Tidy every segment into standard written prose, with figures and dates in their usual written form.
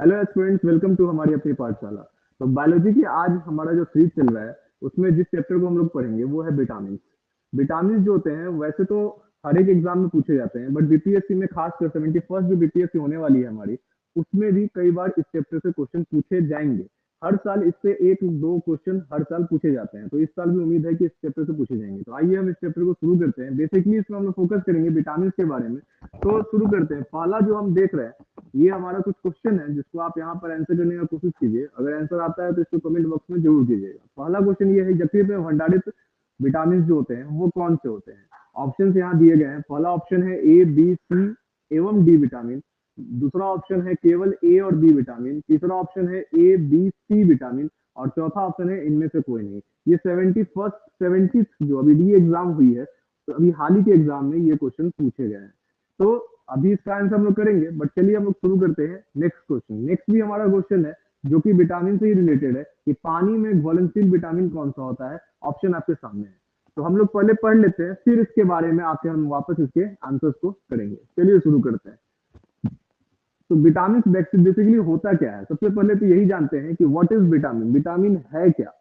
Hello students, welcome to हमारी अपनी पाठशाला। तो बायोलॉजी की आज हमारा जो सीरीज चल रहा है उसमें जिस चैप्टर को हम लोग पढ़ेंगे वो है विटामिन। विटामिन जो होते हैं वैसे तो हर एक एग्जाम में पूछे जाते हैं, बट बीपीएससी में खासकर 71st जो बीपीएससी होने वाली है हमारी, उसमें भी कई बार इस चैप्टर से क्वेश्चन पूछे जाएंगे। हर साल इससे एक दो क्वेश्चन हर साल पूछे जाते हैं, तो इस साल भी उम्मीद है कि इस चैप्टर से पूछे जाएंगे। तो आइए हम इस चैप्टर को शुरू करते हैं। बेसिकली इसमें हम लोग फोकस करेंगे विटामिन के बारे में। तो शुरू करते हैं। पहला जो हम देख रहे हैं ये हमारा कुछ क्वेश्चन है जिसको आप यहाँ पर आंसर करने का कोशिश कीजिए। अगर आंसर आता है तो इसको कमेंट बॉक्स में जरूर कीजिएगा। पहला क्वेश्चन ये है, यकृत में भंडारित विटामिन जो होते हैं वो कौन से होते हैं। ऑप्शन यहाँ दिए गए हैं। पहला ऑप्शन है ए, बी, सी एवं डी विटामिन। दूसरा ऑप्शन है केवल ए और बी विटामिन। तीसरा ऑप्शन है ए, बी, सी विटामिन। और चौथा ऑप्शन है इनमें से कोई नहीं। ये 70 जो अभी डी एग्जाम हुई है, तो अभी हाल ही के एग्जाम में ये क्वेश्चन पूछे गए हैं। तो अभी इसका आंसर हम लोग करेंगे, बट चलिए हम लोग शुरू करते हैं नेक्स्ट क्वेश्चन। नेक्स्ट भी हमारा क्वेश्चन है जो कि विटामिन से ही रिलेटेड है कि पानी में घुलनशील विटामिन कौन सा होता है। ऑप्शन आपके सामने है, तो हम लोग पहले पढ़ लेते हैं, फिर इसके बारे में आके हम वापस इसके आंसर्स को करेंगे। चलिए शुरू करते हैं। तो विटामिन बेसिकली होता क्या है, सबसे पहले तो यही जानते हैं कि व्हाट इज विटामिन। विटामिन है क्या।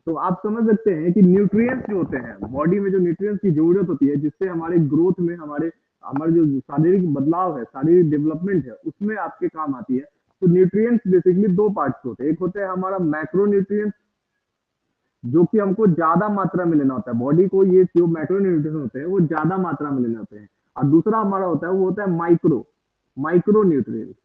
तो आप समझ सकते हैं कि न्यूट्रिएंट्स जो होते हैं बॉडी में, जो न्यूट्रिएंट्स की जरूरत होती है जिससे हमारे ग्रोथ में, हमारे हमारे जो शारीरिक बदलाव है, शारीरिक डेवलपमेंट है, उसमें आपके काम आती है। तो न्यूट्रिएंट्स बेसिकली दो पार्ट्स होते हैं। एक होता है हमारा मैक्रो न्यूट्रिएंट्स, जो कि हमको ज्यादा मात्रा में लेना होता है बॉडी को। ये जो मैक्रो न्यूट्रिएंट्स होते हैं वो ज्यादा मात्रा में लेने होते हैं। और दूसरा हमारा होता है वो होता है micro micro nutrients.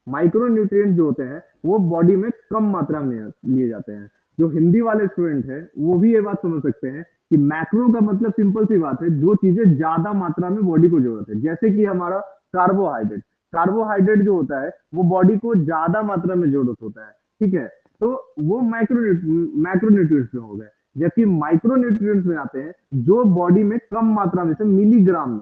Micro nutrient जो होते हैं वो बॉडी में कम मात्रा में लिए जाते हैं। जो हिंदी वाले स्टूडेंट हैं वो भी ये बात समझ सकते हैं कि मैक्रो का मतलब सिंपल सी बात है, जो चीजें ज्यादा मात्रा में बॉडी को जरूरत है। जैसे कि हमारा कार्बोहाइड्रेट कार्बोहाइड्रेट जो होता है वो बॉडी को ज्यादा मात्रा में जरूरत होता है, ठीक है। तो वो मैक्रो न्यूट्रिएंट्स में हो गए। जबकि माइक्रो न्यूट्रिएंट्स में आते हैं जो बॉडी में कम मात्रा में, से मिलीग्राम में,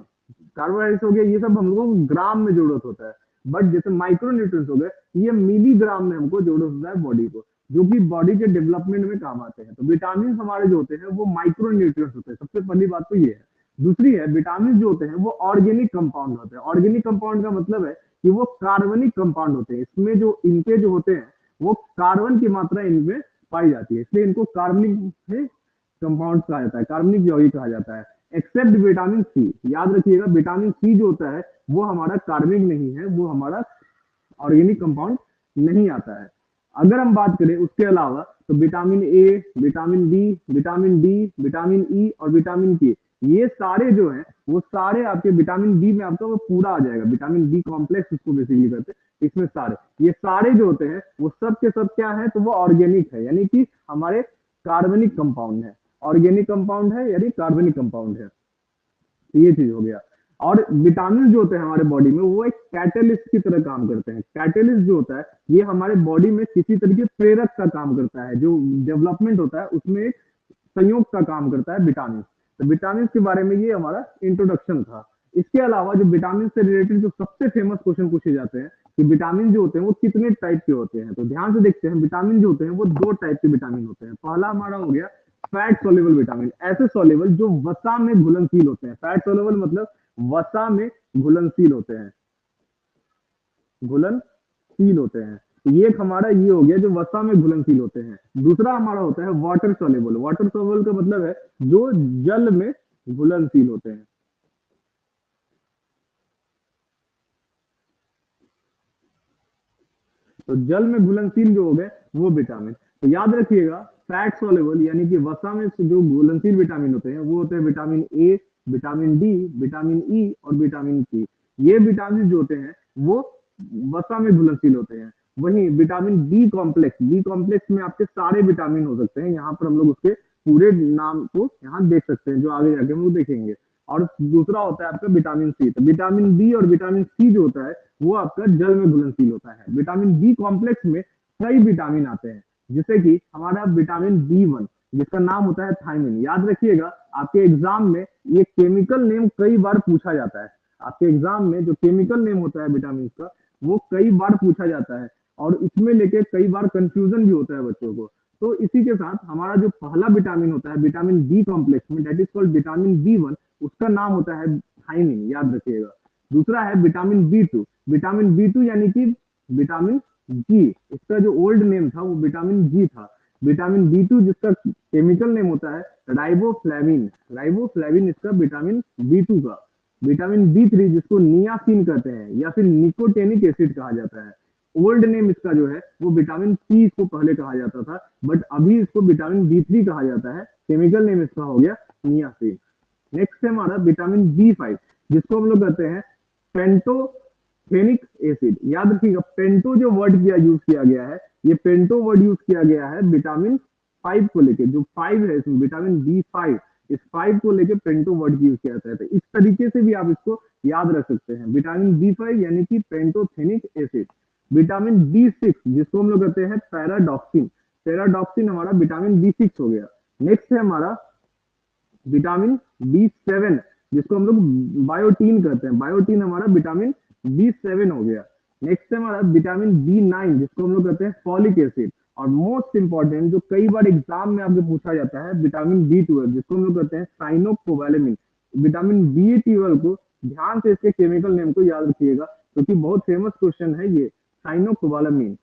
कार्बोहाइड्रेट हो गया ये सब हम लोगों को ग्राम में जरूरत होता है। बट जैसे माइक्रो न्यूट्रिएंट्स हो गए, ये मिलीग्राम में हमको जरूरत होता है बॉडी को, जो कि बॉडी के डेवलपमेंट में काम आते हैं। तो विटामिन हमारे जो होते हैं वो माइक्रो न्यूट्रिएंट्स होते हैं। सबसे पहली बात तो ये है। दूसरी है, विटामिन जो होते हैं वो ऑर्गेनिक कंपाउंड होते हैं। ऑर्गेनिक कंपाउंड का मतलब है कि वो कार्बनिक कंपाउंड होते हैं। इसमें जो इनके जो होते हैं वो कार्बन की मात्रा इनमें पाई जाती है, इसलिए इनको कार्बनिक कंपाउंड कहा जाता है, कार्बनिक यौगिक कहा जाता है। एक्सेप्ट विटामिन सी, याद रखिएगा विटामिन सी जो होता है वो हमारा कार्बनिक नहीं है, वो हमारा ऑर्गेनिक कंपाउंड नहीं आता है। अगर हम बात करें उसके अलावा, तो vitamin A, vitamin B, vitamin D, vitamin E और विटामिन के, ये सारे जो हैं वो सारे आपके विटामिन बी में आपका वो पूरा आ जाएगा। विटामिन बी कॉम्प्लेक्स इसको बेसिकली कहते हैं। इसमें सारे ये सारे जो होते हैं वो सब के सब क्या है, तो वो ऑर्गेनिक है, यानी कि हमारे कार्बनिक कंपाउंड है। ऑर्गेनिक कंपाउंड है यानी कार्बनिक कंपाउंड है। ये चीज हो गया। और विटामिन जो होते हैं हमारे बॉडी में वो एक कैटलिस्ट की तरह काम करते हैं। कैटलिस्ट जो होता है ये हमारे बॉडी में किसी तरीके प्रेरक का काम करता है। जो डेवलपमेंट होता है उसमें एक संयोग का काम करता है विटामिन। तो विटामिन के बारे में ये हमारा इंट्रोडक्शन था। इसके अलावा जो विटामिन से रिलेटेड जो सबसे फेमस क्वेश्चन पूछे जाते हैं कि विटामिन जो होते हैं वो कितने टाइप के होते हैं, तो ध्यान से देखते हैं। विटामिन जो होते हैं वो दो टाइप के विटामिन होते हैं। पहला हमारा हो गया फैट सोल्यूबल विटामिन, ऐसे सोल्यूबल जो वसा में घुलनशील होते हैं। फैट सोल्यूबल मतलब वसा में घुलनशील होते हैं, घुलनशील होते हैं। तो ये एक हमारा ये हो गया जो वसा में घुलनशील होते हैं। दूसरा हमारा होता है वाटर सोल्यूबल। वाटर सोल्यूबल का मतलब है जो जल में घुलनशील होते हैं। तो जल में घुलनशील जो हो गए वो विटामिन। तो याद रखिएगा, फैट सोल्यूबल यानी कि वसा में जो घुलनशील विटामिन होते हैं वो होते हैं vitamin A, vitamin D, vitamin E और विटामिन के। ये विटामिन जो होते हैं वो वसा में घुलनशील होते हैं। वहीं विटामिन बी कॉम्प्लेक्स में आपके सारे विटामिन हो सकते हैं। यहाँ पर हम लोग उसके पूरे नाम को यहाँ देख सकते हैं, जो आगे जाके हम लोग देखेंगे। और दूसरा होता है आपका विटामिन सी। तो विटामिन बी और विटामिन सी जो होता है वो आपका जल में घुलनशील होता है। विटामिन बी कॉम्प्लेक्स में कई विटामिन आते हैं, जैसे कि हमारा विटामिन बी 1 जिसका नाम होता है थायमिन। याद रखिएगा, आपके एग्जाम में ये केमिकल नेम कई बार पूछा जाता है। आपके एग्जाम में जो केमिकल नेम होता है विटामिन का वो कई बार पूछा जाता है, और इसमें लेके कई बार कंफ्यूजन भी होता है बच्चों को। तो इसी के साथ हमारा जो पहला विटामिन होता है विटामिन बी कॉम्प्लेक्स में, that is called vitamin B 1, उसका नाम होता है थायमिन, याद रखिएगा। दूसरा है विटामिन B2। विटामिन B2 यानी कि विटामिन जी, इसका जो ओल्ड नेम था वो विटामिन जी था। विटामिन B2 जिसका केमिकल नेम होता है राइबोफ्लेविन। राइबोफ्लेविन इसका विटामिन B2 का। विटामिन B3 जिसको नियासिन कहते हैं या फिर निकोटेनिक एसिड कहा जाता है। ओल्ड नेम इसका जो है वो विटामिन सी इसको पहले कहा जाता था, बट अभी इसको विटामिन B3 कहा जाता है। केमिकल नेम इसका हो गया नियासिन। नेक्स्ट है हमारा विटामिन B5 जिसको हम लोग कहते हैं पेंटोथेनिक एसिड। याद रखिएगा, पेंटो जो वर्ड किया यूज किया गया है, ये पेंटो वर्ड यूज किया गया है विटामिन 5 को लेके। जो 5 है इसमें विटामिन B5, इस 5 को लेके पेंटो वर्ड यूज किया जाता है। तो इस तरीके से भी आप इसको याद रख सकते हैं, विटामिन B5 यानी कि पेंटोथेनिक एसिड। विटामिन B6 जिसको हम लोग कहते हैं पैराडॉक्सिन। पैराडॉक्सिन हमारा विटामिन B6 हो गया। नेक्स्ट है हमारा विटामिन B7 जिसको हम लोग बायोटीन कहते हैं। बायोटीन हमारा विटामिन B7 हो गया। नेक्स्ट है हमारा विटामिन B9 जिसको हम लोग कहते हैं फॉलिक एसिड। और मोस्ट इंपॉर्टेंट जो कई बार एग्जाम में आपसे पूछा जाता है विटामिन B12 जिसको हम लोग कहते हैं साइनोकोबालामिन। विटामिन B12 को ध्यान से इसके केमिकल नेम को याद रखिएगा क्योंकि बहुत फेमस क्वेश्चन है ये, साइनोकोबालामिन।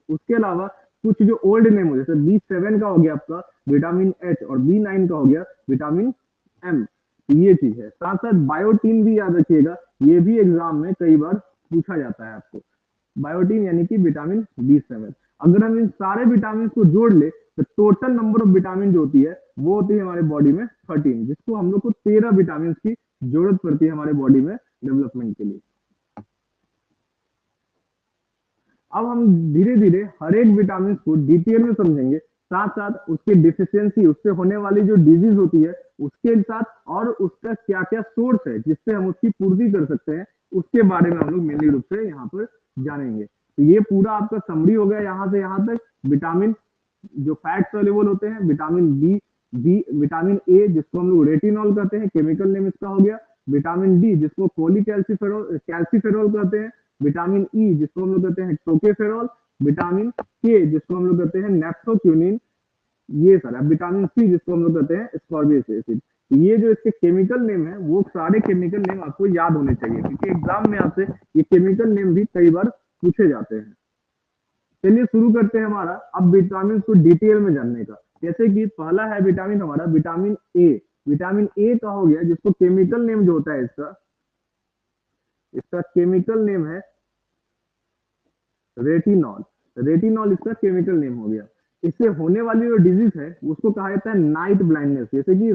उसके अलावा कुछ जो ओल्ड नेम हो जैसे B7 का हो गया आपका विटामिन H और B9 का हो गया विटामिन M। ये चीज है। साथ साथ बायोटीन भी याद रखिएगा, ये भी एग्जाम में कई बार पूछा जाता है आपको। बायोटीन यानी कि विटामिन B7। अगर हम इन सारे विटामिन को जोड़ ले तो टोटल नंबर ऑफ विटामिन जो होती है वो होती है हमारे बॉडी में 13, जिसको हम लोग को 13 विटामिन की जरूरत पड़ती है हमारे बॉडी में डेवलपमेंट के लिए। अब हम धीरे धीरे हर एक विटामिन को डिटेल में समझेंगे, साथ साथ उसकी डिफिशियंसी, उससे होने वाली जो डिजीज होती है उसके साथ, और उसका क्या क्या सोर्स है जिससे हम उसकी पूर्ति कर सकते हैं, उसके बारे में हम लोग मेनली रूप से यहाँ पर जानेंगे। तो ये पूरा आपका समरी हो गया यहाँ से यहाँ तक। विटामिन जो फैट सोल्यूबल होते हैं, विटामिन बी, विटामिन ए जिसको हम लोग रेटिनॉल कहते हैं, केमिकल नेम इसका हो गया। विटामिन डी जिसको कैल्सीफेरॉल कहते हैं। विटामिन ई जिसको हम लोग कहते हैं टोकोफेरॉल। विटामिन के जिसको हम लोग कहते हैं नेप्थोक्यूनिन। ये सारा विटामिन सी जिसको हम लोग कहते हैं स्कॉर्बिक एसिड। ये जो इसके केमिकल नेम है वो सारे केमिकल नेम आपको याद होने चाहिए क्योंकि एग्जाम में आपसे ये केमिकल नेम भी कई बार पूछे जाते हैं। चलिए शुरू करते हैं हमारा अब विटामिन को डिटेल में जानने का। जैसे कि पहला है विटामिन हमारा विटामिन ए। विटामिन ए का हो गया जिसको केमिकल नेम जो होता है इसका केमिकल नेम है रेटिनॉल। रेटिनॉल इसका केमिकल नेम हो गया। इससे होने वाली जो डिजीज है उसको कहा जाता है नाइट ब्लाइंडनेस, जैसे कि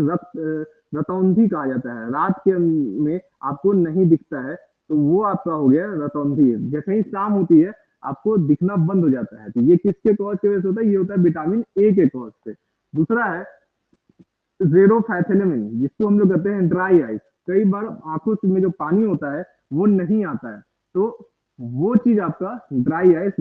रतौंधी कहा जाता है। रात के में आपको नहीं दिखता है तो वो आपका हो गया रतौंधी। जैसे ही शाम होती है आपको दिखना बंद हो जाता है। तो ये किसके कॉज की वजह से होता है? ये होता है विटामिन ए के कॉज से। दूसरा है जेरोफैथेलेमिन जिसको हम लोग कहते हैं ड्राई आइज। कई बार आंखों में जो पानी होता है वो नहीं आता है, तो वो चीज आपका ड्राई आइज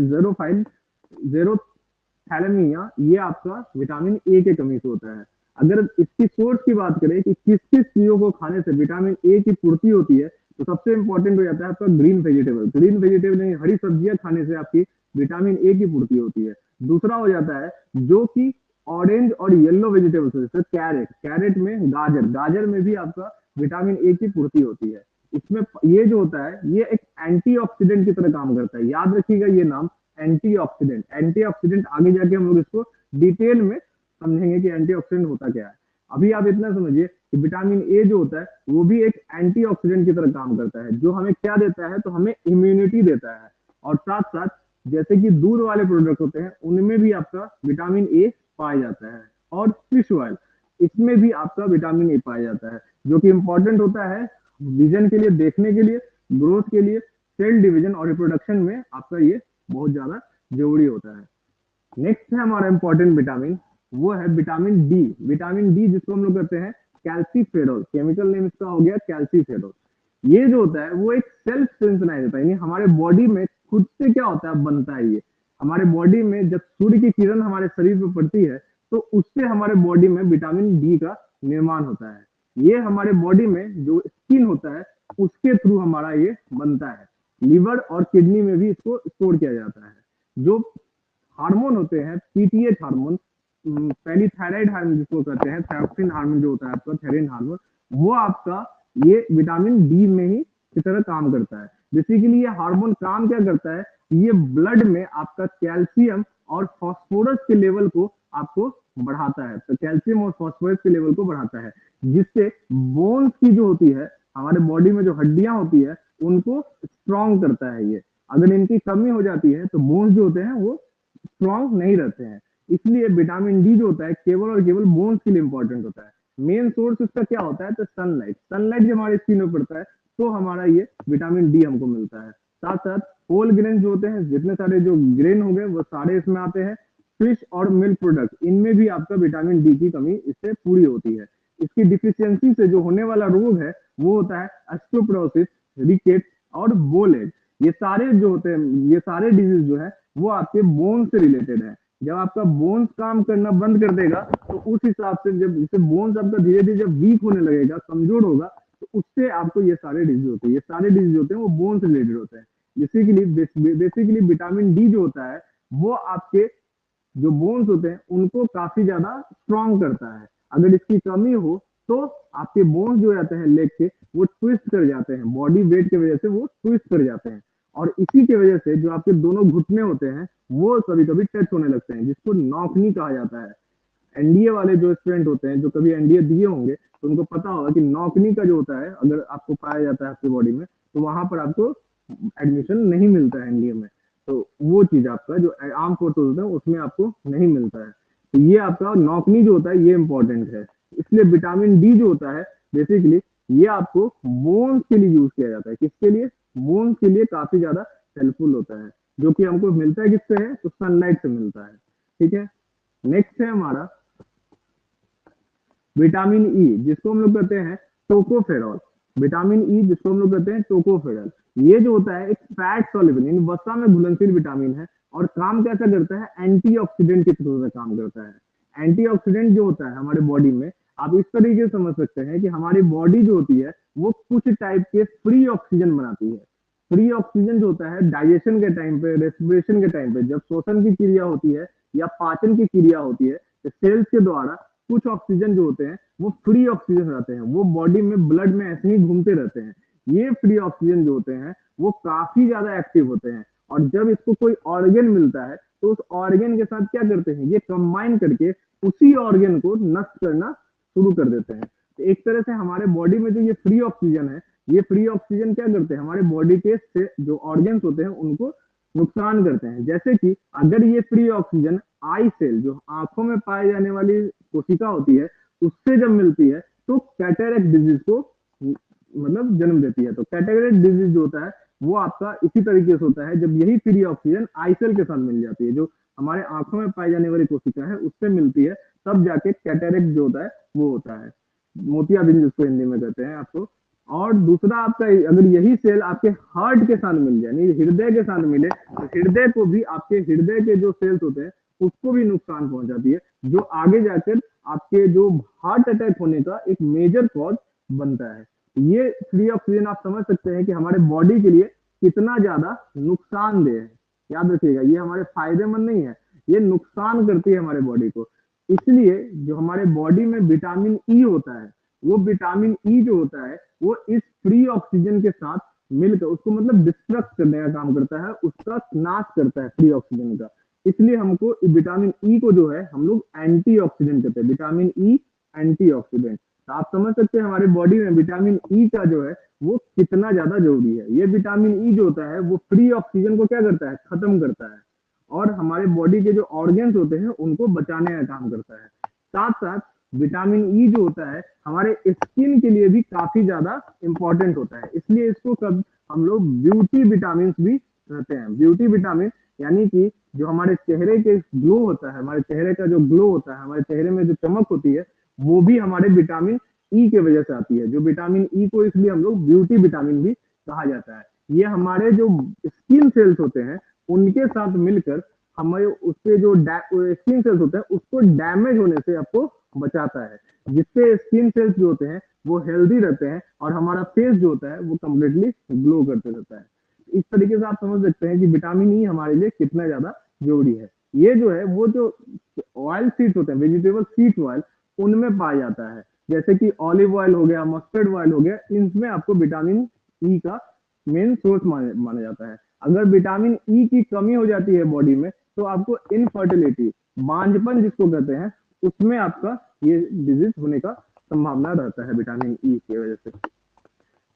जेरोथैलेमिया ये आपका विटामिन ए के कमी से होता है। अगर इसकी सोर्स की बात करें कि किस किस चीजों को खाने से विटामिन ए की पूर्ति होती है, तो सबसे इंपॉर्टेंट हो जाता है आपका ग्रीन वेजिटेबल। ग्रीन वेजिटेबल यानी हरी सब्जियां खाने से आपकी विटामिन ए की पूर्ति होती है। दूसरा हो जाता है जो कि ऑरेंज और येलो वेजिटेबल्स जैसे कैरेट। कैरेट में गाजर में भी आपका विटामिन ए की पूर्ति होती है। इसमें ये जो होता है ये एक एंटीऑक्सीडेंट की तरह काम करता है। याद रखिएगा ये नाम एंटीऑक्सीडेंट। एंटीऑक्सीडेंट आगे जाके हम लोग इसको डिटेल में समझेंगे कि एंटीऑक्सीडेंट होता क्या है। अभी आप इतना समझिए कि विटामिन ए जो होता है वो भी एक एंटीऑक्सीडेंट की तरह काम करता है, जो हमें क्या देता है, तो हमें इम्यूनिटी देता है। और साथ साथ जैसे कि दूध वाले प्रोडक्ट होते हैं उनमें भी आपका विटामिन ए पाया जाता है। और फिश ऑयल, इसमें भी आपका विटामिन ए पाया जाता है, जो कि इंपॉर्टेंट होता है विजन के लिए, देखने के लिए, ग्रोथ के लिए, सेल डिवीजन और रिप्रोडक्शन में आपका ये बहुत ज्यादा जरूरी होता है। नेक्स्ट है हमारा इंपॉर्टेंट विटामिन, वो है विटामिन डी। विटामिन डी जिसको हम लोग कहते हैं कैल्सीफेरॉल। केमिकल नेम इसका हो गया कैल्सीफेरॉल। ये जो होता है वो एक सेल्फ सिंथेसाइज होता है, यानी हमारे बॉडी में खुद से क्या होता है, बनता है। ये हमारे बॉडी में जब सूर्य की किरण हमारे शरीर पर पड़ती है तो उससे हमारे बॉडी में विटामिन डी का निर्माण होता है। ये हमारे बॉडी में जो स्किन होता है उसके थ्रू हमारा ये बनता है। लिवर और किडनी में भी इसको स्टोर किया जाता है। जो हार्मोन होते हैं पीटीएच हार्मोन, पहली थायराइड हार्मोन जिसको कहते हैं, थायरोक्सिन हार्मोन जो होता है आपका, थायराइड हार्मोन, वो आपका ये विटामिन डी में ही की तरह काम करता है। बेसिकली ये हार्मोन काम क्या करता है, ये ब्लड में आपका कैल्शियम और फास्फोरस के लेवल को आपको बढ़ाता है। तो कैल्शियम और फास्फोरस के लेवल को बढ़ाता है, जिससे बोन्स की जो होती है, हमारे बॉडी में जो हड्डियां होती है, उनको स्ट्रॉन्ग करता है ये। अगर इनकी कमी हो जाती है तो बोन्स जो होते हैं वो स्ट्रॉन्ग नहीं रहते हैं। इसलिए विटामिन डी जो होता है केवल और केवल बोन्स के लिए इंपॉर्टेंट होता है। मेन सोर्स उसका क्या होता है, तो सनलाइट। सनलाइट जब हमारी स्किन में पड़ता है तो हमारा ये विटामिन डी हमको मिलता है। साथ साथ होल ग्रेन जो होते हैं, जितने सारे जो ग्रेन हो गए वो सारे इसमें आते हैं। फिश और मिल्क प्रोडक्ट, इनमें भी आपका विटामिन डी की कमी इससे पूरी होती है। इसकी डिफिशियंसी से जो होने वाला रोग है वो होता है ऑस्टियोपोरोसिस, रिकेट्स और बोलेट। ये सारे जो होते हैं, ये सारे डिजीज जो है वो आपके बोन से रिलेटेड है। जब आपका बोन्स काम करना बंद कर देगा तो उस हिसाब से जब इसे बोन्स आपका धीरे धीरे जब वीक होने लगेगा, कमजोर होगा, तो उससे आपको ये सारे डिजीज होते हैं। ये सारे डिजीज होते हैं वो बोन से रिलेटेड होते हैं। बेसिकली विटामिन डी जो होता है वो आपके जो बोन्स होते हैं उनको काफी ज्यादा स्ट्रॉन्ग करता है। अगर इसकी कमी हो तो आपके बोन्स जो रहते हैं लेग के, वो ट्विस्ट कर जाते हैं, बॉडी वेट की वजह से वो ट्विस्ट कर जाते हैं। और इसी की वजह से जो आपके दोनों घुटने होते हैं वो कभी कभी टच होने लगते हैं, जिसको नॉकनी कहा जाता है। एनडीए वाले जो स्टूडेंट होते हैं, जो कभी एनडीए दिए होंगे, तो उनको पता होगा कि नॉकनी का जो होता है, अगर आपको पाया जाता है आपकी बॉडी में, तो वहां पर आपको एडमिशन नहीं मिलता है एनडीए में। तो वो चीज आपका जो आर्म फोर्स होता है उसमें आपको नहीं मिलता है। तो ये आपका नॉकनी जो होता है ये इंपॉर्टेंट है। इसलिए विटामिन डी जो होता है बेसिकली ये आपको बोन्स के लिए यूज किया जाता है। किसके लिए? बोन्स के लिए काफी ज्यादा हेल्पफुल होता है, जो कि हमको मिलता है किससे है, तो सनलाइट से मिलता है। ठीक है, नेक्स्ट है हमारा विटामिन ई, जिसको हम लोग कहते हैं टोकोफेरॉल। विटामिन ई जिसको हम लोग कहते हैं टोकोफेरॉल, ये जो होता है एक फैट सॉल्युबल यानी वसा में घुलनशील विटामिन है। और काम कैसा करता है, एंटीऑक्सीडेंट की तरह से काम करता है। एंटीऑक्सीडेंट जो होता है हमारे बॉडी में, आप इस तरीके से समझ सकते हैं कि हमारी बॉडी जो होती है वो कुछ टाइप के फ्री ऑक्सीजन बनाती है। फ्री ऑक्सीजन जो होता है डाइजेशन के टाइम पे, रेस्पिरेशन के टाइम पे, जब श्वसन की क्रिया होती है या पाचन की क्रिया होती है, सेल्स के द्वारा कुछ ऑक्सीजन जो होते हैं वो फ्री ऑक्सीजन रहते हैं, वो बॉडी में ब्लड में ऐसे ही घूमते रहते हैं। ये फ्री ऑक्सीजन जो होते हैं वो काफी ज्यादा एक्टिव होते हैं। और जब इसको कोई ऑर्गन मिलता है तो उस ऑर्गन के साथ क्या करते हैं, ये कंबाइन करके उसी ऑर्गन को नष्ट करना शुरू कर देते हैं। तो एक तरह से हमारे बॉडी में जो ये फ्री ऑक्सीजन है, ये फ्री ऑक्सीजन क्या करते हैं, हमारे बॉडी के से जो ऑर्गन्स होते हैं उनको नुकसान करते हैं। जैसे कि अगर ये फ्री ऑक्सीजन आई सेल, जो आंखों में पाई जाने वाली कोशिका होती है, उससे जब मिलती है तो कैटरेक्ट डिजीज को मतलब जन्म देती है। तो कैटरेक्ट डिजीज जो होता है वो आपका इसी तरीके से होता है, जब यही फ्री ऑक्सीजन आई सेल के साथ मिल जाती है, जो हमारे आंखों में पाई जाने वाली कोशिका है उससे मिलती है, तब जाके कैटरेक्ट जो होता है वो होता है, मोतियाबिंद जिसको हिंदी में कहते हैं आपको। और दूसरा आपका, अगर यही सेल आपके हार्ट के साथ मिल जाए, यानी हृदय के साथ मिले, तो हृदय को भी, आपके हृदय के जो सेल्स होते हैं उसको भी नुकसान पहुंचाती है, जो आगे जाकर आपके जो हार्ट अटैक होने का एक मेजर कॉज बनता है। ये फ्री ऑक्सीजन आप समझ सकते हैं कि हमारे बॉडी के लिए कितना ज्यादा नुकसानदेह है। याद रखिएगा, ये हमारे फायदेमंद नहीं है, ये नुकसान करती है हमारे बॉडी को। इसलिए जो हमारे बॉडी में विटामिन ई होता है, वो विटामिन ई जो होता है वो इस फ्री ऑक्सीजन के साथ मिलकर उसको मतलब डिस्ट्रक्ट करने का काम करता है, उसका नाश करता है फ्री ऑक्सीजन का। इसलिए हमको विटामिन ई को जो है हम लोग एंटीऑक्सीडेंट कहते हैं। Vitamin E antioxidant. तो आप समझ सकते हैं हमारे बॉडी में विटामिन ई का जो है वो कितना ज्यादा जरूरी है। ये विटामिन ई जो होता है वो फ्री ऑक्सीजन को क्या करता है, खत्म करता है, और हमारे बॉडी के जो ऑर्गन्स होते हैं उनको बचाने का काम करता है। साथ साथ विटामिन ई जो होता है हमारे स्किन के लिए भी काफी ज्यादा इंपॉर्टेंट होता है। इसलिए इसको कब हम लोग ब्यूटी विटामिन भी कहते हैं। ब्यूटी विटामिन यानी कि जो हमारे चेहरे के ग्लो होता है, हमारे चेहरे का जो ग्लो होता है, हमारे चेहरे में जो चमक होती है, वो भी हमारे विटामिन ई के वजह से आती है। जो विटामिन ई को इसलिए हम लोग ब्यूटी विटामिन भी कहा जाता है। ये हमारे जो स्किन सेल्स होते हैं उनके साथ मिलकर हमारे उसके जो स्किन सेल्स होते हैं उसको डैमेज होने से आपको बचाता है, जिससे स्किन सेल्स जो होते हैं वो हेल्दी रहते हैं और हमारा फेस जो होता है वो कम्प्लीटली ग्लो करते रहता है। इस तरीके से आप समझ सकते हैं कि विटामिन ई हमारे लिए कितना ज्यादा जरूरी है। ये जो है वो जो ऑयल सीड्स होते हैं, वेजिटेबल सीड्स ऑयल, उनमें पाया जाता है। जैसे कि ऑलिव ऑयल हो गया, मस्टर्ड ऑयल हो गया, इनमें आपको विटामिन ई का मेन सोर्स माना जाता है। अगर विटामिन ई की कमी हो जाती है बॉडी में, तो आपको इनफर्टिलिटी, बांझपन जिसको कहते हैं, उसमें आपका ये डिजीज होने का संभावना रहता है विटामिन ई की वजह से।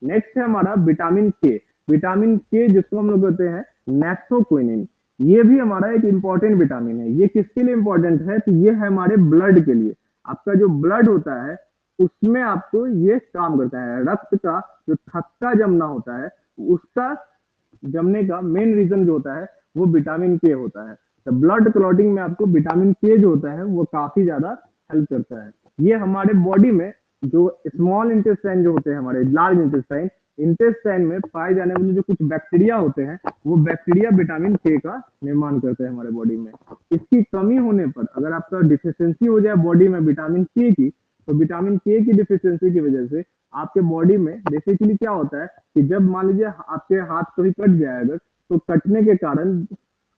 नेक्स्ट है हमारा विटामिन के। विटामिन के जिसको हम लोग कहते हैं नेक्सोक्विनिन, ये भी हमारा एक इंपॉर्टेंट विटामिन है। ये किसके लिए इंपॉर्टेंट है? तो ये है हमारे ब्लड के लिए। आपका जो ब्लड होता है उसमें आपको ये काम करता है। रक्त का जो थक्का जमना होता है, उसका जमने का मेन रीजन जो होता है वो विटामिन के होता है। तो ब्लड क्लॉटिंग में आपको विटामिन के जो होता है वो काफी ज्यादा हेल्प करता है। ये हमारे बॉडी में जो स्मॉल इंटेस्टाइन जो होते हैं, हमारे लार्ज इंटेस्टाइन, इंटेस्टाइन में पाए जाने वाले जो कुछ बैक्टीरिया होते हैं, वो बैक्टीरिया विटामिन के का निर्माण करते हैं हमारे बॉडी में। इसकी कमी होने पर, अगर आपका डिफिशियंसी हो जाए बॉडी में विटामिन के की, तो विटामिन के की डिफिशियंसी की वजह से आपके बॉडी में बेसिकली क्या होता है कि जब मान लीजिए आपके हाथ कभी कट जाए अगर, तो कटने के कारण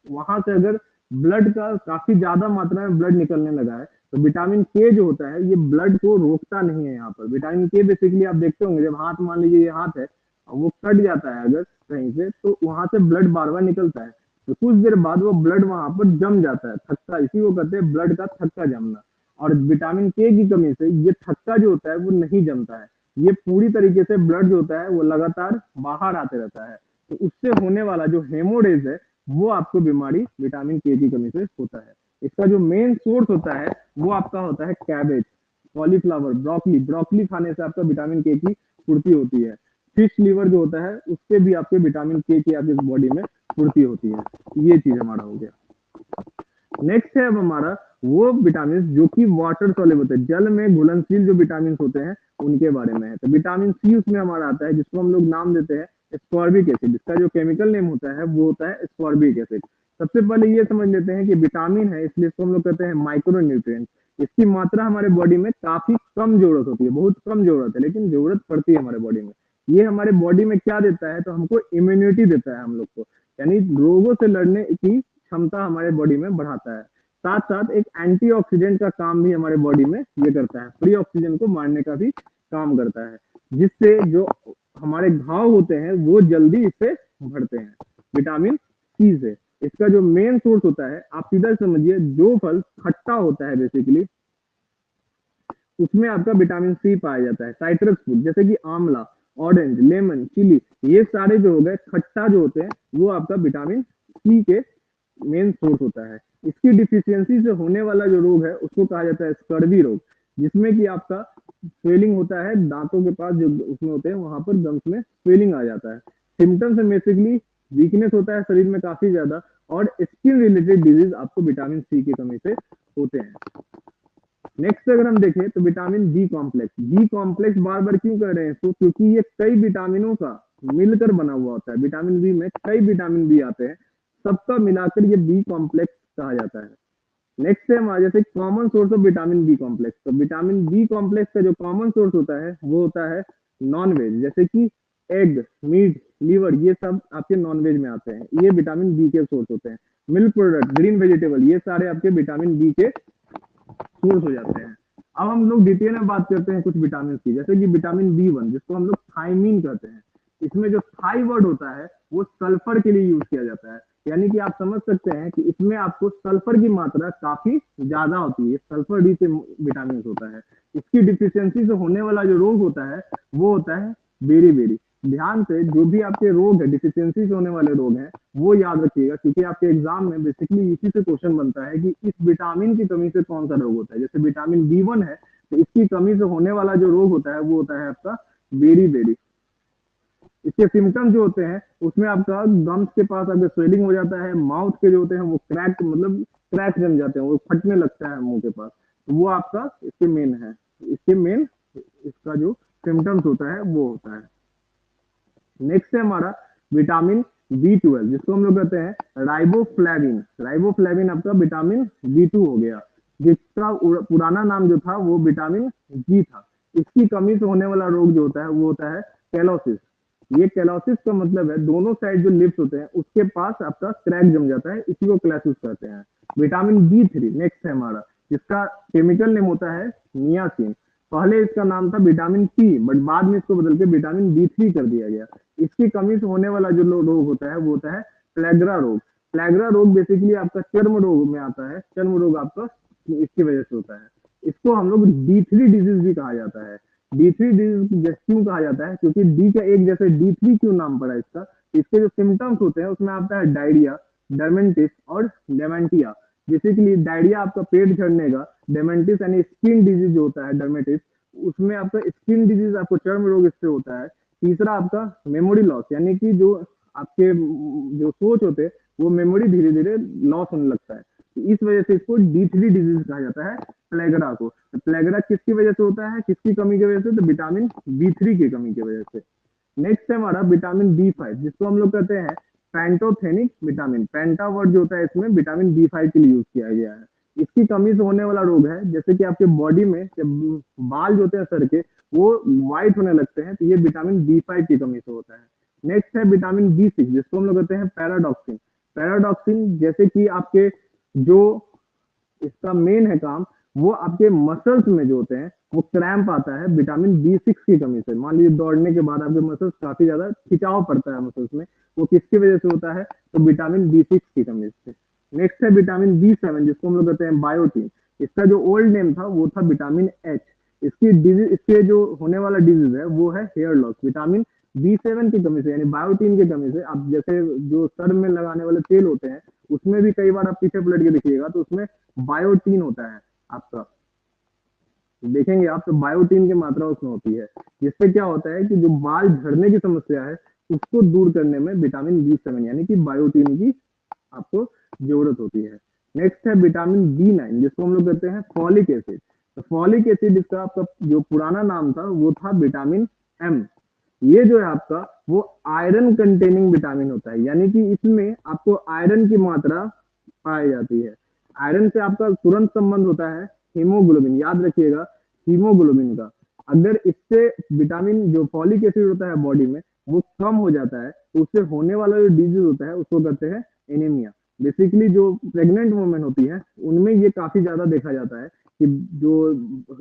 वहां से अगर ब्लड का काफी ज्यादा मात्रा में ब्लड निकलने लगा है, तो विटामिन के जो होता है ये ब्लड को रोकता नहीं है। यहाँ पर विटामिन के बेसिकली आप देखते होंगे, जब हाथ मान लीजिए ये हाथ है, वो कट जाता है अगर कहीं से, तो वहां से ब्लड बार बार निकलता है, तो कुछ देर बाद वो ब्लड वहां पर जम जाता है, थक्का, इसी को कहते हैं ब्लड का थक्का जमना। और विटामिन के की कमी से ये थक्का जो होता है वो नहीं जमता है, ये पूरी तरीके से ब्लड जो होता है वो लगातार बाहर आते रहता है। तो उससे होने वाला जो हेमोरेज है, वो आपको बीमारी विटामिन के की कमी से होता है। इसका जो मेन सोर्स होता है वो आपका होता है कैबेज, कॉलीफ्लावर, ब्रोकली। ब्रोकली खाने से आपका विटामिन के की पूर्ति होती है। फिश लीवर जो होता है उससे भी आपके विटामिन के की आपकी बॉडी में पूर्ति होती है। ये चीज हमारा हो गया। नेक्स्ट है अब हमारा वो विटामिन जो कि वाटर सॉल्युबल होते हैं, जल में घुलनशील जो विटामिन होते हैं उनके बारे में है। तो विटामिन सी उसमें हमारा आता है, जिसको हम लोग नाम देते हैं स्कॉर्बिक एसिड। इसका जो केमिकल नेम होता है वो होता है स्कॉर्बिक एसिड। सबसे पहले ये समझ लेते हैं कि विटामिन है, इसलिए इसको हम लोग कहते हैं माइक्रो न्यूट्रिएंट। इसकी मात्रा हमारे बॉडी में काफी कम जरूरत होती है, बहुत कम जरूरत है, लेकिन जरूरत पड़ती है हमारे बॉडी में। ये हमारे बॉडी में क्या देता है? तो हमको इम्यूनिटी देता है हम लोग को, यानी रोगों से लड़ने की क्षमता हमारे बॉडी में बढ़ाता है। साथ साथ एक एंटीऑक्सीडेंट का काम भी हमारे बॉडी में ये करता है, फ्री ऑक्सीजन को मारने का भी काम करता है, जिससे जो हमारे घाव होते हैं वो जल्दी इससे भरते हैं, विटामिन सी से। इसका जो मेन सोर्स होता है, आप सीधा समझिए, जो फल खट्टा होता है बेसिकली उसमें आपका विटामिन सी पाया जाता है। साइट्रस फूड जैसे कि आंवला, ऑरेंज, लेमन, चिली, ये सारे जो हो गए खट्टा जो होते हैं, वो आपका विटामिन सी के मेन सोर्स होता है। इसकी डिफिशियंसी से होने वाला जो रोग है उसको कहा जाता है स्कर्वी रोग, जिसमें कि आपका स्वेलिंग होता है दांतों के पास जो उसमें होते हैं, वहां पर गम्स में स्वेलिंग आ जाता है। सिम्टम्स में बेसिकली वीकनेस होता है शरीर में काफी ज्यादा, और स्किन रिलेटेड डिजीज आपको विटामिन सी की कमी से होते हैं। नेक्स्ट अगर हम देखें तो vitamin B complex. B complex बार बार क्यों कह रहे हैं इसको? क्योंकि ये कई विटामिनों का मिलकर बना हुआ होता है। विटामिन बी में कई विटामिन बी आते हैं, सबका मिलाकर ये बी कॉम्प्लेक्स कहा जाता है। नेक्स्ट है हमारे जैसे common source of vitamin B complex. तो विटामिन बी कॉम्प्लेक्स का जो कॉमन सोर्स होता है वो होता है नॉन वेज, जैसे कि एग, मीट, लीवर, ये सब आपके नॉन वेज में आते हैं, ये विटामिन बी के सोर्स होते हैं। मिल्क प्रोडक्ट, ग्रीन वेजिटेबल, ये सारे आपके विटामिन बी के सोर्स हो जाते हैं। अब हम लोग डिटेल में बात करते हैं कुछ विटामिन की, जैसे कि विटामिन बी1 जिसको हम लोग थायमीन कहते हैं। इसमें जो थाई वर्ड होता है वो सल्फर के लिए यूज किया जाता है, यानी कि आप समझ सकते हैं कि इसमें आपको सल्फर की मात्रा काफी ज्यादा होती है। सल्फर डी से विटामिन होता है। इसकी डिफिशियंसी से होने वाला जो रोग होता है वो होता है बेरी। ध्यान से जो भी आपके रोग है, डिफिशियंसी से होने वाले रोग हैं, वो याद रखिएगा, क्योंकि आपके एग्जाम में बेसिकली इसी से क्वेश्चन बनता है कि इस विटामिन की कमी से कौन सा रोग होता है। जैसे विटामिन बी1 है, तो इसकी कमी से होने वाला जो रोग होता है वो होता है आपका बेरी। इसके सिम्टम जो होते हैं उसमें आपका गम्स के पास अगर स्वेलिंग हो जाता है, माउथ के जो होते हैं वो क्रैक, मतलब क्रैक जम जाते हैं, वो फटने लगता है मुंह के पास, तो वो आपका इसके मेन है। इसके मेन इसका जो सिम्टम्स होता है वो होता है। नेक्स्ट है हमारा विटामिन बी12, जिसको हम लोग कहते हैं राइबोफ्लेविन। राइबोफ्लेविन आपका विटामिन बी2 हो गया, जिसका पुराना नाम जो था वो विटामिन जी था। इसकी कमी से होने वाला रोग जो होता है वो होता है कैलोसिस। ये कैलोसिस का मतलब है दोनों साइड जो लिप्स होते हैं उसके पास आपका क्रैक जम जाता है, इसी को कैलोसिस कहते हैं। विटामिन बी3 नेक्स्ट है हमारा, जिसका केमिकल नेम होता है नियासिन। पहले इसका नाम था विटामिन सी, बट बाद में इसको बदल के विटामिन बी3 कर दिया गया। इसकी कमी से होने वाला जो रोग होता है वो होता है प्लेग्रा रोग। प्लेग्रा रोग बेसिकली आपका चर्म रोग में आता है, चर्म रोग आपका इसकी वजह से होता है। इसको हम लोग D3 डिजीज भी कहा जाता है। D3 डिजीज क्यों कहा जाता है, क्योंकि डी का एक जैसे D3 क्यों नाम पड़ा इसका, इसके जो सिम्टम्स होते हैं उसमें आता है डायरिया, डर्मेंटिस और डेमेंटिया। बेसिकली डायरिया आपका पेट झड़ने का, डेमेंटिस यानी स्किन डिजीज जो होता है डर्मेटिस, उसमें आपका स्किन डिजीज आपको चर्म रोग इससे होता है। तीसरा आपका मेमोरी लॉस, यानी कि जो आपके जो सोच होते हैं वो मेमोरी धीरे धीरे लॉस होने लगता है। तो इस वजह से इसको D3 डिजीज कहा जाता है प्लेगरा को। तो प्लेगरा किसकी वजह से होता है, किसकी कमी की वजह से, तो विटामिन B3 की कमी की वजह से। नेक्स्ट है हमारा विटामिन B5, जिसको हम लोग कहते हैं पैंटोथेनिक विटामिन। पैंटा वर्ड जो होता है इसमें विटामिन B5 के लिए यूज किया गया है। इसकी कमी से होने वाला रोग है, जैसे कि आपके बॉडी में जब बाल जो होते हैं सर के वो व्हाइट होने लगते हैं, तो ये विटामिन B5 की कमी से होता है। नेक्स्ट है विटामिन B6, जिसको हम लोग कहते हैं पैराडॉक्सिन। पैराडॉक्सिन जैसे कि आपके जो इसका मेन है काम, वो आपके मसल्स में जो होते हैं वो क्रैम्प आता है विटामिन B6 की कमी से। मान लीजिए दौड़ने के बाद आपके मसल्स काफी ज्यादा खिंचाव पड़ता है मसल्स में, वो किसकी वजह से होता है, तो विटामिन B6 की कमी से। नेक्स्ट है विटामिन B7, जिसको हम लोग कहते हैं बायोटीन। इसका जो ओल्ड नेम था वो था विटामिन एच। इसकी डिजीज, इसके जो होने वाला डिजीज है वो है हेयर लॉस। विटामिन B7 की कमी से यानी बायोटीन की कमी से, आप जैसे जो सर में लगाने वाले तेल होते हैं उसमें भी कई बार आप पीछे पलट के देखिएगा तो उसमें बायोटीन होता है आपका, देखेंगे आप तो बायोटीन की मात्रा उसमें होती है, जिससे क्या होता है कि जो बाल झड़ने की समस्या है उसको दूर करने में विटामिन B7 यानी कि बायोटीन की आपको जरूरत होती है। नेक्स्ट है विटामिन B9, जिसको हम लोग कहते हैं फॉलिक एसिड। तो फॉलिक एसिड इसका आपका जो पुराना नाम था वो था विटामिन M। ये जो है आपका वो आयरन कंटेनिंग विटामिन होता है, यानी कि इसमें आपको आयरन की मात्रा पाई जाती है। आयरन से आपका तुरंत संबंध होता है हीमोग्लोबिन, याद रखिएगा हीमोग्लोबिन का। अगर इससे विटामिन जो फॉलिक एसिड होता है बॉडी में वो कम हो जाता है तो उससे होने वाला जो डिजीज होता है उसको कहते हैं एनीमिया। बेसिकली जो प्रेग्नेंट वुमेन होती है उनमें ये काफी ज्यादा देखा जाता है कि जो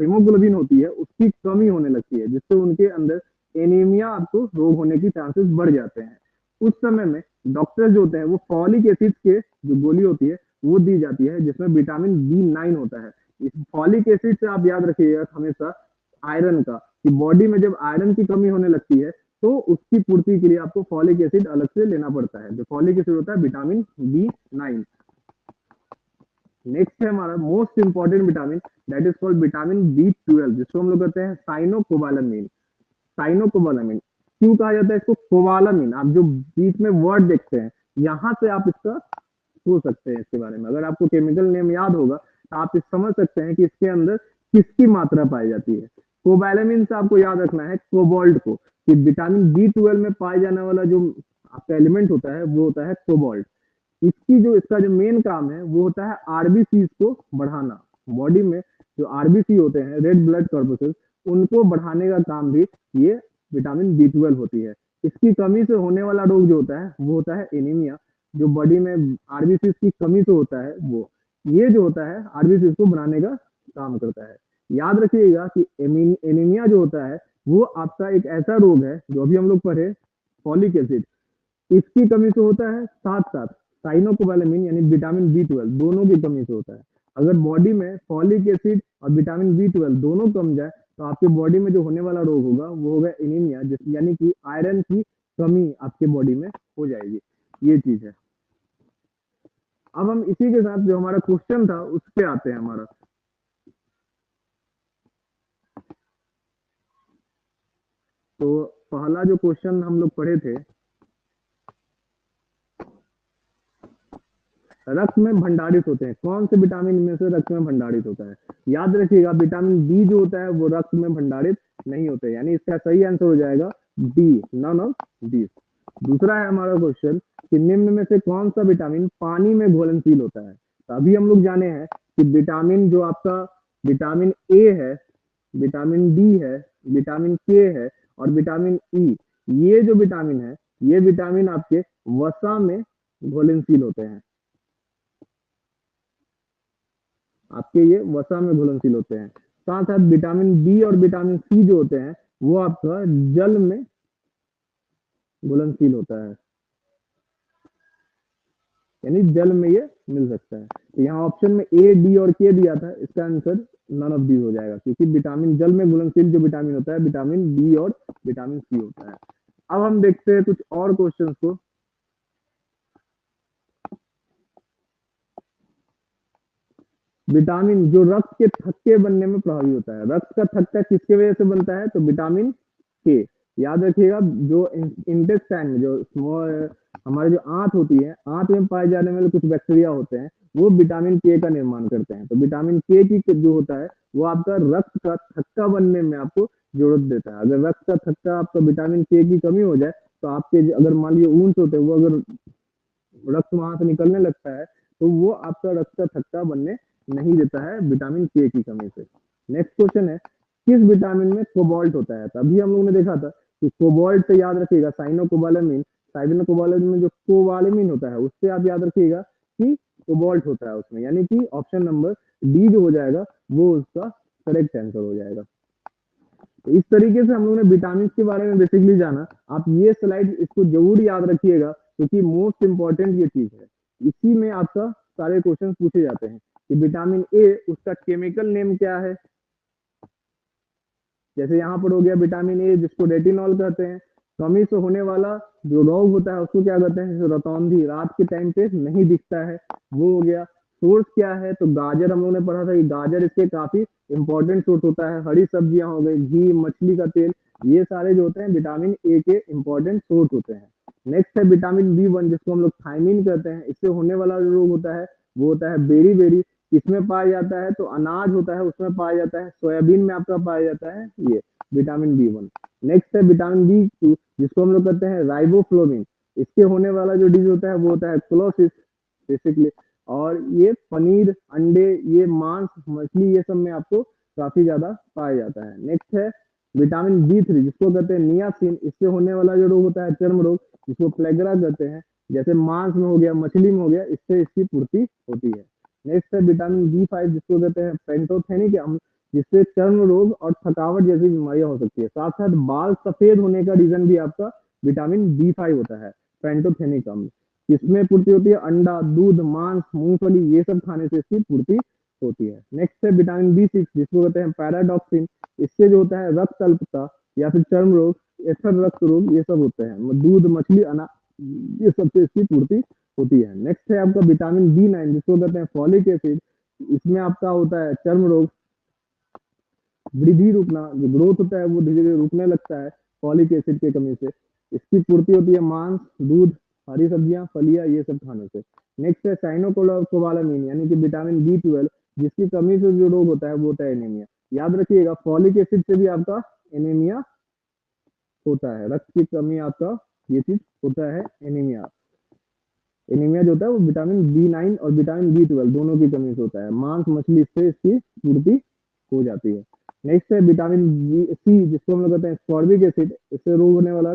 हीमोग्लोबिन होती है उसकी कमी होने लगती है, जिससे उनके अंदर एनीमिया आपको रोग होने की चांसेस बढ़ जाते हैं। उस समय में डॉक्टर जो होते हैं वो फॉलिक एसिड के जो गोली होती है वो दी जाती है, जिसमें विटामिन B9 होता है। इस फॉलिक एसिड से आप याद रखिएगा हमेशा आयरन का, कि बॉडी में जब आयरन की कमी होने लगती है तो उसकी पूर्ति के लिए आपको फॉलिक एसिड अलग से लेना पड़ता है। जो फॉलिक एसिड होता है विटामिन B9। नेक्स्ट है हमारा most important vitamin, that is called vitamin B12, जिसको हम लोग कहते हैं साइनोकोबालामिन। साइनोकोबालामिन क्यों कहा जाता है इसको कोबालामिन, आप जो बीच में वर्ड देखते हैं यहाँ से आप इसका सोच सकते हैं इसके बारे में। अगर आपको केमिकल नेम याद होगा तो आप इस समझ सकते हैं कि इसके अंदर किसकी मात्रा पाई जाती है। कोबालामिन से आपको याद रखना है कोबाल्ट को, कि विटामिन B12 में पाए जाने वाला जो आपका एलिमेंट होता है वो होता है कोबाल्ट। इसकी जो इसका जो मेन काम है वो होता है आरबीसी को बढ़ाना। बॉडी में जो आरबीसी होते हैं रेड ब्लड कॉर्पसेस, उनको बढ़ाने का काम भी ये विटामिन B12 होती है। इसकी कमी से होने वाला रोग जो होता है वो होता है एनीमिया, जो बॉडी में आरबीसी की कमी से होता है वो, ये जो होता है आरबीसी को बनाने का काम करता है। याद रखिएगा कि एनीमिया जो होता है वो आपका एक ऐसा रोग है जो अभी हम लोग पढ़े फॉलिक एसिड, इसकी कमी से होता है, साथ साथ साइनोकोबालामिन यानी विटामिन B12 दोनों की कमी से होता है। अगर बॉडी में फॉलिक एसिड और विटामिन B12 दोनों कम जाए तो आपके बॉडी में जो होने वाला रोग होगा वो होगा एनीमिया, यानी कि आयरन की कमी आपके बॉडी में हो जाएगी। ये चीज है। अब हम इसी के साथ जो हमारा क्वेश्चन था उस पे आते हैं हमारा। तो पहला जो क्वेश्चन हम लोग पढ़े थे, रक्त में भंडारित होते हैं, कौन से विटामिन में से रक्त में भंडारित होता है। याद रखिएगा विटामिन डी जो होता है वो रक्त में भंडारित नहीं होता है, यानी इसका सही आंसर हो जाएगा डी, नन ऑफ दी। दूसरा है हमारा क्वेश्चन कि निम्न में से कौन सा विटामिन पानी में घुलनशील होता है। तो अभी हम लोग जाने हैं कि विटामिन जो आपका विटामिन ए है, विटामिन डी है, विटामिन के है और विटामिन ई, ये जो विटामिन है ये विटामिन आपके वसा में घुलनशील होते हैं, आपके ये वसा में घुलनशील होते हैं। साथ साथ विटामिन बी और विटामिन सी जो होते हैं वो आपका जल में घुलनशील होता है, यानी जल में ये मिल सकता है। तो यहाँ ऑप्शन में ए, डी और के दिया था, इसका आंसर नन ऑफ दीज हो जाएगा, क्योंकि विटामिन जल में घुलनशील जो विटामिन होता है विटामिन बी और विटामिन सी होता है। अब हम देखते हैं कुछ और क्वेश्चंस को। विटामिन जो रक्त के थक्के बनने में प्रभावी होता है, रक्त का थक्का किसके वजह से बनता है, तो विटामिन के। याद रखिएगा, जो इंटेस्टाइन में जो स्मॉल हमारे जो आंत होती है, आंत में पाए जाने वाले कुछ बैक्टीरिया होते हैं, वो विटामिन के का निर्माण करते हैं। तो विटामिन के की जो होता है वो आपका रक्त का थक्का बनने में आपको जरूरत देता है। अगर रक्त का थक्का आपका विटामिन के की कमी हो जाए तो आपके अगर मान लीजिए ऊंट होते हैं, वो अगर रक्त वहां से निकलने लगता है तो वो आपका रक्त का थक्का बनने नहीं देता है विटामिन के की कमी से। नेक्स्ट क्वेश्चन है, किस विटामिन में कोबाल्ट होता है। तभी हम लोगों ने देखा था कि कोबाल्ट से याद रखिएगा साइनोकोबालामिन, साइनोकोबालामिन में जो कोबालामिन होता है उससे आप याद रखिएगा कि कोबाल्ट होता है उसमें, यानी कि ऑप्शन नंबर डी जो हो जाएगा वो उसका करेक्ट आंसर हो जाएगा। तो इस तरीके से हम लोगों ने विटामिन के बारे में बेसिकली जाना। आप ये स्लाइड इसको जरूर याद रखिएगा, क्योंकि मोस्ट इंपॉर्टेंट ये चीज है। इसी में आपका सारे क्वेश्चन पूछे जाते हैं कि विटामिन ए उसका केमिकल नेम क्या है। जैसे यहाँ पर हो गया विटामिन ए जिसको रेटिनॉल कहते हैं, कमी से होने वाला जो रोग होता है उसको क्या कहते हैं, जैसे रतौंधी रात के टाइम पे नहीं दिखता है, वो हो गया। सोर्स क्या है, तो गाजर हम लोगों ने पढ़ा था कि गाजर इसके काफी इंपॉर्टेंट सोर्स होता है। हरी सब्जियां हो गई, घी, मछली का तेल, ये सारे जो होते हैं विटामिन ए के इंपॉर्टेंट सोर्स होते हैं। नेक्स्ट है विटामिन बी1 जिसको हम लोग थायमिन कहते हैं, इससे होने वाला जो रोग होता है वो होता है बेरी बेरी। किसमें पाया जाता है, तो अनाज होता है उसमें पाया जाता है, सोयाबीन में आपका पाया जाता है ये विटामिन बी1। नेक्स्ट है विटामिन बी2 जिसको हम लोग कहते हैं राइबोफ्लोविन, इसके होने वाला जो डिजीज होता है वो होता है क्लोसिस बेसिकली। और ये पनीर, अंडे, ये मांस, मछली, ये सब में आपको काफी ज्यादा पाया जाता है। नेक्स्ट है विटामिन बी3 जिसको कहते हैं नियासिन, इससे होने वाला जो रोग होता है चर्म रोग, जिसको प्लेगरा कहते हैं, जैसे मांस में हो गया, मछली में हो गया, इससे इसकी पूर्ति होती है। नेक्स्ट है विटामिन बी5 जिसको कहते हैं पेंटोथेनिक अम्ल, जिससे चर्म रोग और थकावट जैसी बीमारियां हो सकती है। साथ साथ बाल सफेद होने का रीजन भी आपका विटामिन बी5 होता है, पेंटोथेनिक अम्ल। इसमें पूर्ति होती है अंडा, दूध, मांस, मूंगफली, ये सब खाने से इसकी पूर्ति होती है। नेक्स्ट है विटामिन बी6 जिसको कहते हैं पैराडॉक्सिन, इससे जो होता है रक्त अल्पता या फिर चर्म रोग, एथर रक्त रोग, ये सब होते हैं। दूध, मछली, अनाज, ये सब से इसकी पूर्ति होती है। नेक्स्ट है आपका विटामिन बी9 जिसको कहते हैं फॉलिक एसिड, इसमें आपका होता है चर्म रोग, वृद्धि रुकना, जो ग्रोथ होता है वो धीरे धीरे रुकने लगता है फॉलिक एसिड की कमी से। इसकी पूर्ति होती है मांस, दूध, हरी सब्जियां, फलियां, ये सब खाने से। नेक्स्ट है साइनोकोबालामिन यानी कि विटामिन बी12, जिसकी कमी से जो रोग होता है वो होता है एनीमिया। याद रखिएगा फॉलिक एसिड से भी आपका एनीमिया होता है, रक्त की कमी आपका ये चीज होता है एनीमिया। एनीमिया जो होता है वो विटामिन बी9 और विटामिन बी12 दोनों की कमी से होता है। मांस, मछली से इसकी पूर्ति हो जाती है। नेक्स्ट है विटामिन सी जिसको हम लोग कहते हैं स्कॉर्बिक एसिड, इससे रोग होने वाला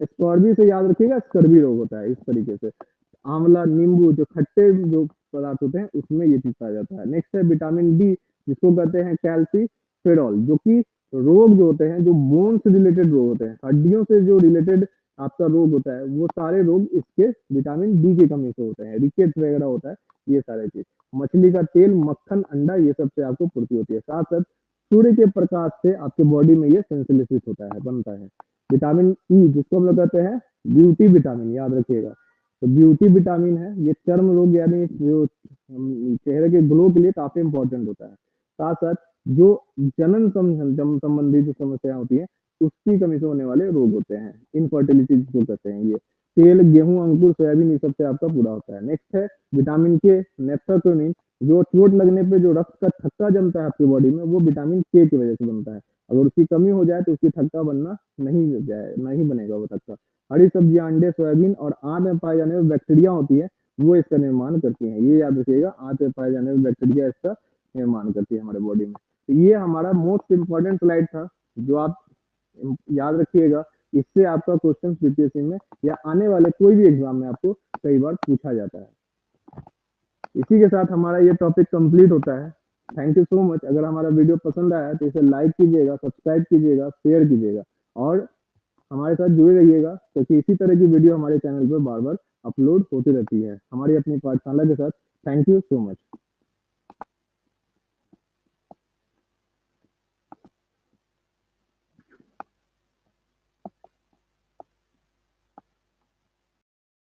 स्कॉर्बी से याद रखिएगा स्कर्वी रोग होता है। इस तरीके से आंवला, नींबू, जो खट्टे जो पदार्थ होते हैं उसमें ये चीज पाया जाता है। नेक्स्ट है विटामिन डी जिसको कहते हैं कैल्सीफेरॉल, जो कि रोग जो होते हैं जो बोन से रिलेटेड रोग होते हैं, हड्डियों से जो रिलेटेड आपका रोग होता है वो सारे रोग इसके विटामिन डी की कमी से होते हैं। रिकेट्स वगैरह होता है, ये सारे चीज। मछली का तेल, मक्खन, अंडा, ये सब से आपको पूर्ति होती है। साथ साथ सूर्य के प्रकाश से आपके बॉडी में ये संश्लेषित होता है, बनता है। विटामिन ई जिसको हम लोग कहते हैं ब्यूटी विटामिन, याद रखिएगा। तो ब्यूटी विटामिन है, ये चर्म रोग यानी जो चेहरे के ग्लो के लिए काफी इंपॉर्टेंट होता है। साथ साथ जो जनन संबंधी जो समस्या होती है उसकी कमी से होने वाले रोग होते हैं, इनफर्टिलिटी जिसको कहते हैं। ये तेल, गेहूं, अंकुर, सोयाबीन, ये सब से आपका पूरा होता है। नेक्स्ट है विटामिन के नेफ्रोक्विनिन, जो चोट लगने पे जो रक्त का थक्का जमता है आपकी बॉडी में वो विटामिन के की वजह से बनता है। अगर उसकी कमी हो जाए तो उसकी थक्का बनना नहीं बनेगा वो थक्का। हरी सब्जियां, अंडे, सोयाबीन और आंत में पाए जाने वाली बैक्टीरिया होती है वो इसका निर्माण करती है। ये याद रखिएगा, आंत में पाए जाने वाली बैक्टीरिया इसका निर्माण करती है हमारे बॉडी में। तो ये हमारा मोस्ट इंपॉर्टेंट स्लाइड था जो आप याद रखिएगा। इससे आपका क्वेश्चन बीपीएससी में या आने वाले कोई भी एग्जाम में आपको कई बार पूछा जाता है। इसी के साथ हमारा ये टॉपिक कंप्लीट होता है। Thank you so much. अगर हमारा वीडियो पसंद आया तो इसे लाइक कीजिएगा, सब्सक्राइब कीजिएगा, शेयर कीजिएगा और हमारे साथ जुड़े रहिएगा, क्योंकि इसी तरह की वीडियो हमारे चैनल पर बार-बार अपलोड होती रहती है, हमारी अपनी पाठशाला के साथ। Thank you so much.